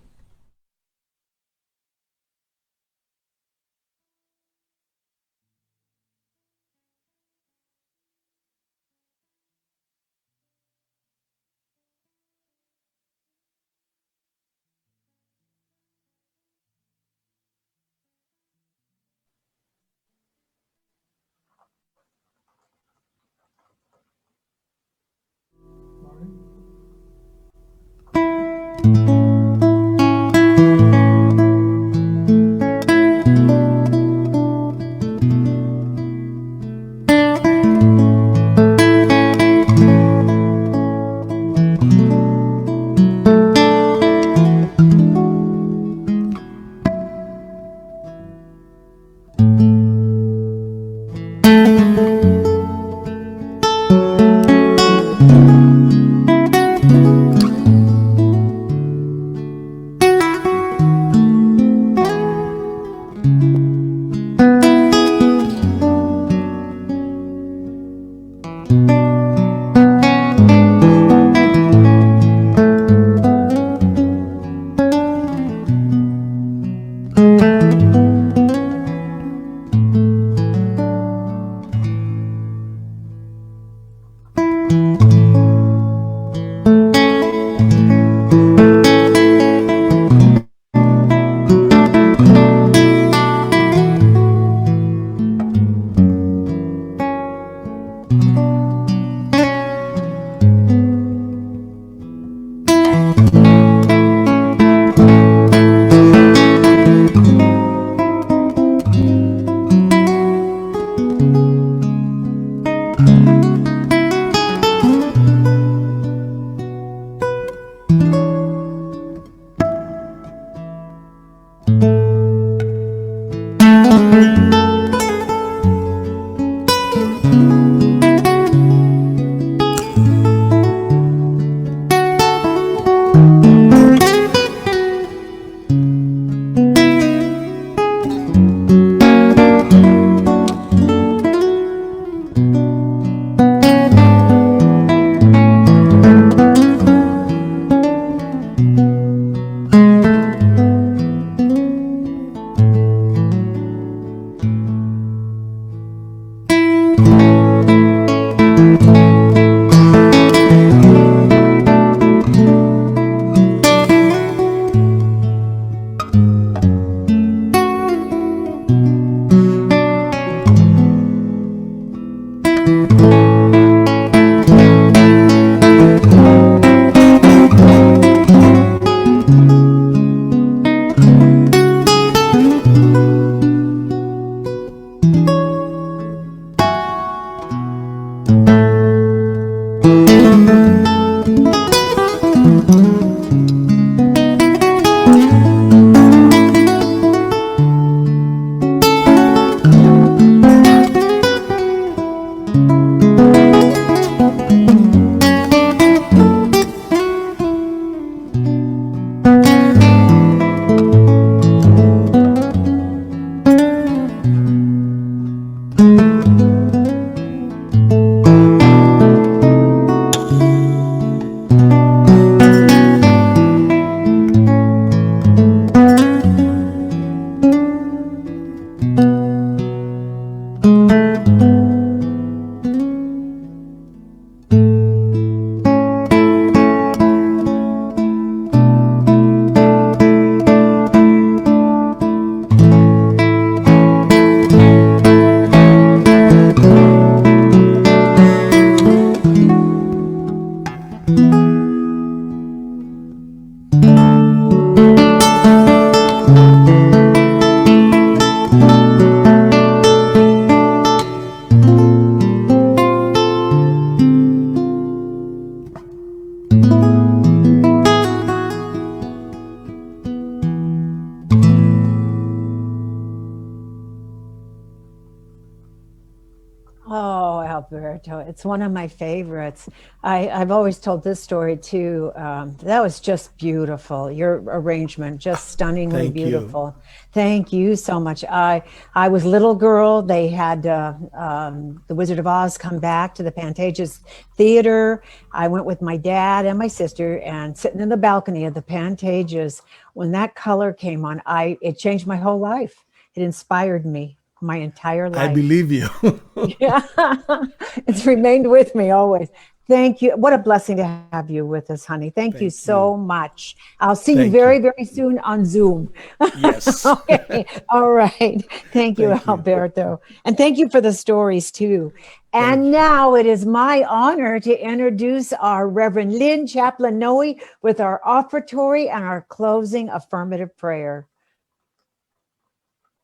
Berto. It's one of my favorites. I've always told this story too. That was just beautiful. Your arrangement, just stunningly Thank you. beautiful. Thank you so much. I was little girl. They had the Wizard of Oz come back to the Pantages Theater. I went with my dad and my sister, and sitting in the balcony of the Pantages, when that color came on, it changed my whole life. It inspired me my entire life. I believe you. Yeah, it's remained with me always. Thank you. What a blessing to have you with us, honey. Thank you so much. I'll see you Thank very, you. very soon on Zoom. Yes. Okay. All right. Thank you, Thank you. Alberto. And thank you for the stories too. Thank And you. now it is my honor to introduce our Reverend Lynn Chaplain Noe with our offertory and our closing affirmative prayer.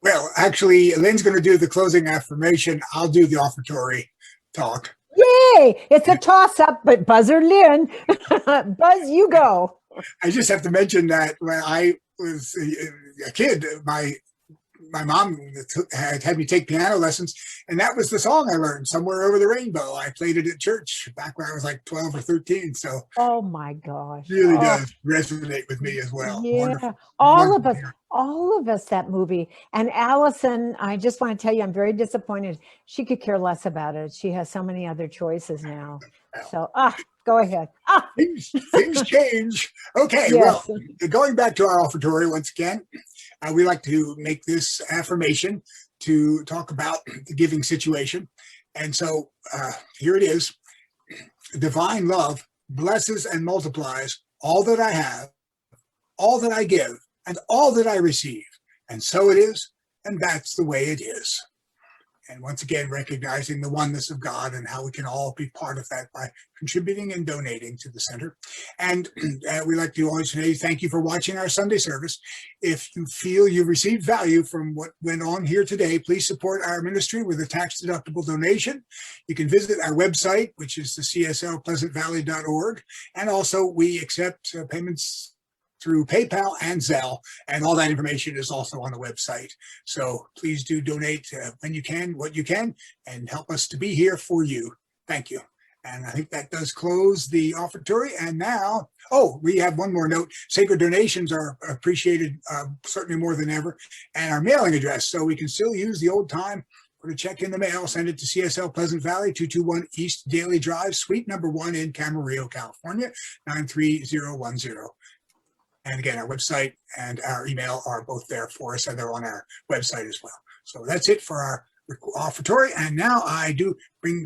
Well, actually, Lynn's going to do the closing affirmation. I'll do the offertory talk. Yay! It's a toss-up, but Buzzer Lynn. Buzz, you go. I just have to mention that when I was a kid, my mom had me take piano lessons, and that was the song I learned, Somewhere Over the Rainbow. I played it at church back when I was like 12 or 13. So Oh my gosh. it really does resonate with me as well. Yeah. Wonderful. All Wonderful. of us, that movie. And Allison, I just want to tell you, I'm very disappointed. She could care less about it. She has so many other choices now. So, go ahead. Things change. Okay, Yes. well, going back to our offertory once again, we like to make this affirmation to talk about the giving situation. And so here it is. Divine love blesses and multiplies all that I have, all that I give, and all that I receive. And so it is, and that's the way it is. And once again, recognizing the oneness of God and how we can all be part of that by contributing and donating to the center. And we like to always say thank you for watching our Sunday service. If you feel you received value from what went on here today, please support our ministry with a tax-deductible donation. You can visit our website, which is the cslpleasantvalley.org. And also we accept payments through PayPal and Zelle, and all that information is also on the website. So please do donate when you can, what you can, and help us to be here for you. Thank you. And I think that does close the offertory. And now, we have one more note. Sacred donations are appreciated certainly more than ever, and our mailing address. So we can still use the old time for a check in the mail. Send it to CSL Pleasant Valley, 221 East Daily Drive, Suite number 1 in Camarillo, California, 93010. And again, our website and our email are both there for us, and they're on our website as well. So that's it for our offertory. And now I do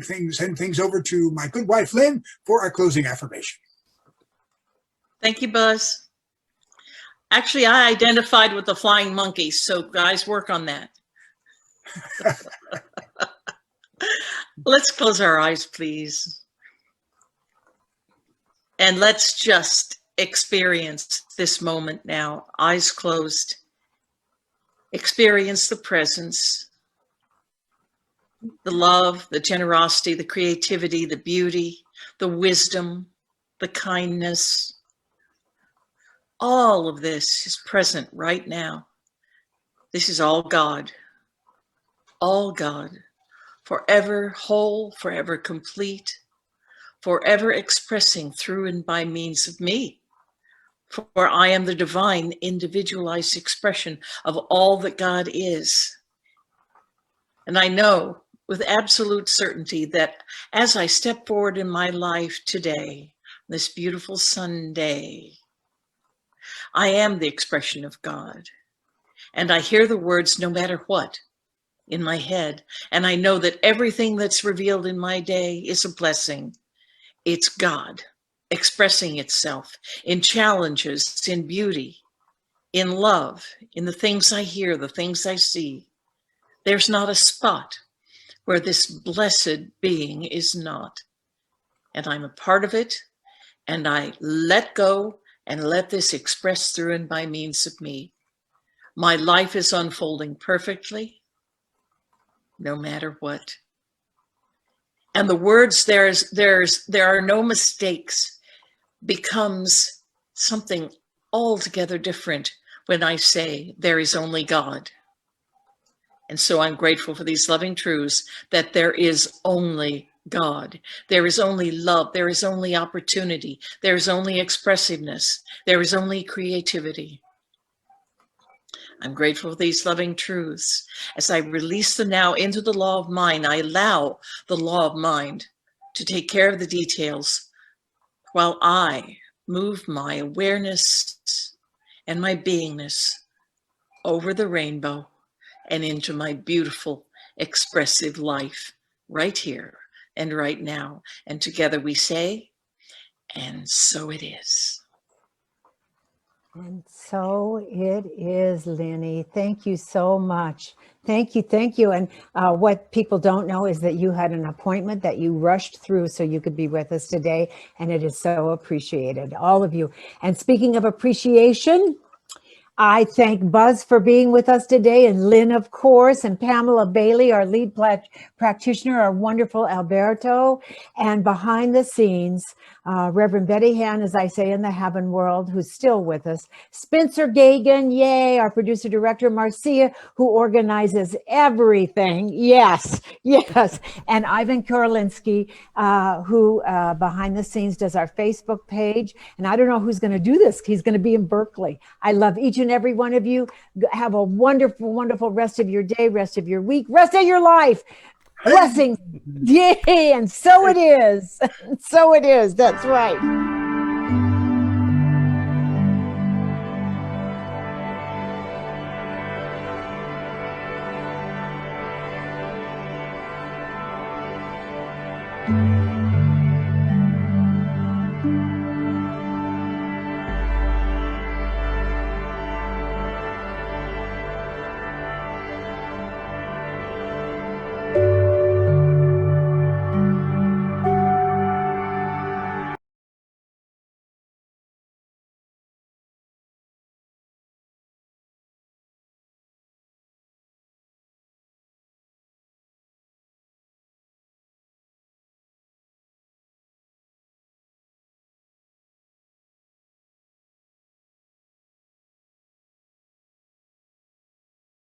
send things over to my good wife, Lynn, for our closing affirmation. Thank you, Buzz. Actually, I identified with the flying monkeys, so guys, work on that. Let's close our eyes, please. And let's just experience this moment now, eyes closed. Experience the presence, the love, the generosity, the creativity, the beauty, the wisdom, the kindness. All of this is present right now. This is all God, forever whole, forever complete, forever expressing through and by means of me. For I am the divine individualized expression of all that God is. And I know with absolute certainty that as I step forward in my life today, this beautiful Sunday, I am the expression of God. And I hear the words no matter what in my head. And I know that everything that's revealed in my day is a blessing. It's God expressing itself in challenges, in beauty, in love, in the things I hear, the things I see. There's not a spot where this blessed being is not. And I'm a part of it, and I let go and let this express through and by means of me. My life is unfolding perfectly, no matter what. And the words, there are no mistakes, becomes something altogether different when I say there is only God. And so I'm grateful for these loving truths that there is only God. There is only love. There is only opportunity. There is only expressiveness. There is only creativity. I'm grateful for these loving truths. As I release them now into the law of mind, I allow the law of mind to take care of the details while I move my awareness and my beingness over the rainbow and into my beautiful, expressive life right here and right now. And together we say, and so it is. And so it is, Lenny. Thank you so much. Thank you. Thank you. And what people don't know is that you had an appointment that you rushed through so you could be with us today. And it is so appreciated, all of you. And speaking of appreciation, I thank Buzz for being with us today, and Lynn, of course, and Pamela Bailey, our lead practitioner, our wonderful Alberto, and behind the scenes, Reverend Betty Han, as I say in the heaven world, who's still with us, Spencer Geagan, yay, our producer director, Marcia, who organizes everything, yes, and Ivan Korolinsky, who behind the scenes does our Facebook page, and I don't know who's going to do this. He's going to be in Berkeley. I love each and every one of you. Have a wonderful, wonderful rest of your day, rest of your week, rest of your life. Blessings. Yay. And so it is. So it is. That's right. Thank you.